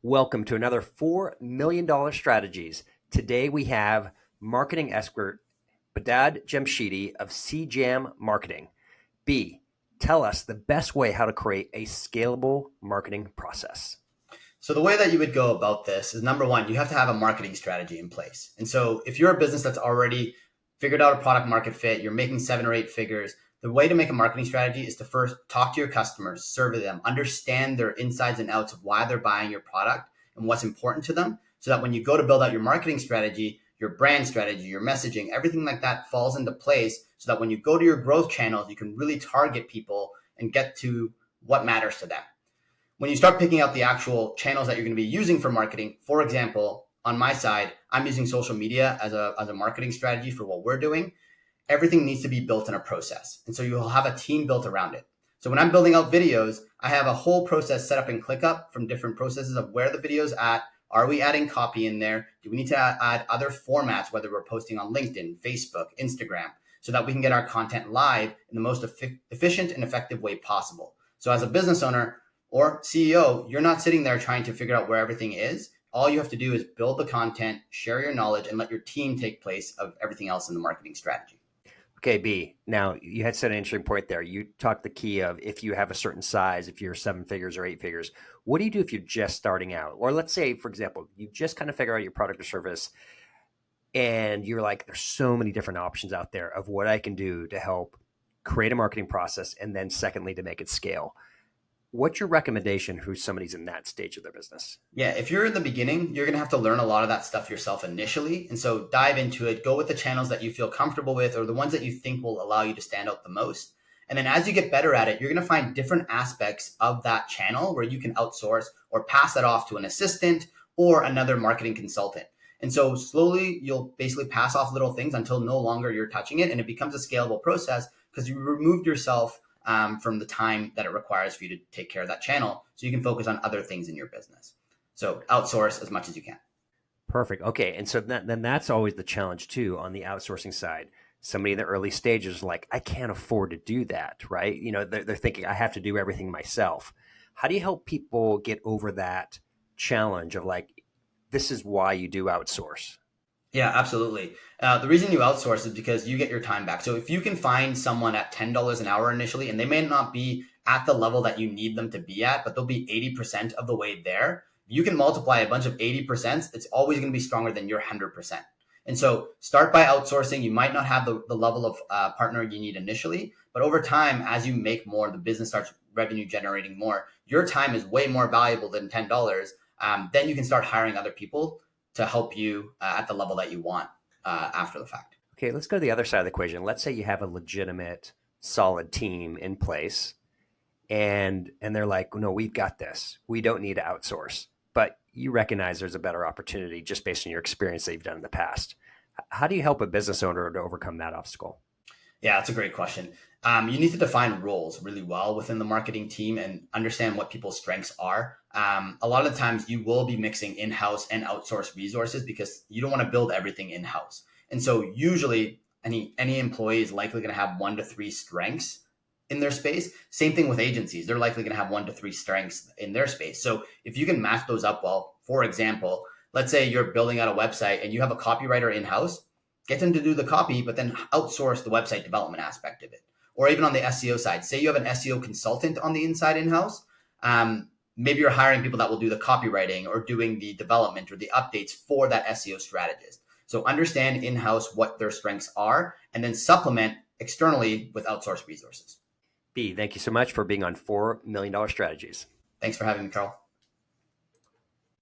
Welcome to another $4 million strategies. Today we have marketing expert Behdad Jamshidi of CJAM Marketing. B, tell us the best way how to create a scalable marketing process. So the way that you would go about this is, number one, you have to have a marketing strategy in place. And so if you're a business that's already figured out a product market fit, you're making 7 or 8 figures, the way to make a marketing strategy is to first talk to your customers, survey them, understand their insides and outs of why they're buying your product and what's important to them, so that when you go to build out your marketing strategy, your brand strategy, your messaging, everything like that falls into place, so that when you go to your growth channels, you can really target people and get to what matters to them. When you start picking out the actual channels that you're going to be using for marketing, for example, on my side, I'm using social media as a marketing strategy for what we're doing. Everything needs to be built in a process. And so you'll have a team built around it. So when I'm building out videos, I have a whole process set up in ClickUp from different processes of where the video's at. Are we adding copy in there? Do we need to add other formats, whether we're posting on LinkedIn, Facebook, Instagram, so that we can get our content live in the most efficient and effective way possible? So as a business owner or CEO, you're not sitting there trying to figure out where everything is. All you have to do is build the content, share your knowledge, and let your team take place of everything else in the marketing strategy. Okay, B, now you had said an interesting point there. You talked the key of if you have a certain size, if you're 7 figures or 8 figures, what do you do if you're just starting out? Or let's say, for example, you just kind of figure out your product or service and you're like, there's so many different options out there of what I can do to help create a marketing process. And then secondly, to make it scale. What's your recommendation who somebody's in that stage of their business? Yeah, if you're in the beginning, you're going to have to learn a lot of that stuff yourself initially. And so dive into it, go with the channels that you feel comfortable with or the ones that you think will allow you to stand out the most. And then as you get better at it, you're going to find different aspects of that channel where you can outsource or pass that off to an assistant or another marketing consultant. And so slowly you'll basically pass off little things until no longer you're touching it. And it becomes a scalable process because you removed yourself from the time that it requires for you to take care of that channel, so you can focus on other things in your business. So outsource as much as you can. Perfect. Okay. And so then that's always the challenge too on the outsourcing side. Somebody in the early stages is like, I can't afford to do that, right? You know, they're thinking I have to do everything myself. How do you help people get over that challenge of like, this is why you do outsource? Yeah, absolutely. The reason you outsource is because you get your time back. So if you can find someone at $10 an hour initially, and they may not be at the level that you need them to be at, but they'll be 80% of the way there, you can multiply a bunch of 80%. It's always going to be stronger than your 100%. And so start by outsourcing. You might not have the level of partner you need initially, but over time, as you make more, the business starts revenue generating more, your time is way more valuable than $10. Then you can start hiring other people to help you at the level that you want after the fact. Okay, let's go to the other side of the equation. Let's say you have a legitimate, solid team in place, and they're like, no, we've got this. We don't need to outsource. But you recognize there's a better opportunity just based on your experience that you've done in the past. How do you help a business owner to overcome that obstacle? Yeah, that's a great question. You need to define roles really well within the marketing team and understand what people's strengths are. A lot of the times you will be mixing in-house and outsourced resources because you don't want to build everything in-house. And so usually any employee is likely going to have 1 to 3 strengths in their space. Same thing with agencies. They're likely going to have 1 to 3 strengths in their space. So if you can match those up well, for example, let's say you're building out a website and you have a copywriter in-house, get them to do the copy, but then outsource the website development aspect of it. Or even on the SEO side, say you have an SEO consultant on the inside in-house. Maybe you're hiring people that will do the copywriting or doing the development or the updates for that SEO strategist. So understand in-house what their strengths are and then supplement externally with outsourced resources. B, thank you so much for being on $4 million Strategies. Thanks for having me, Carl.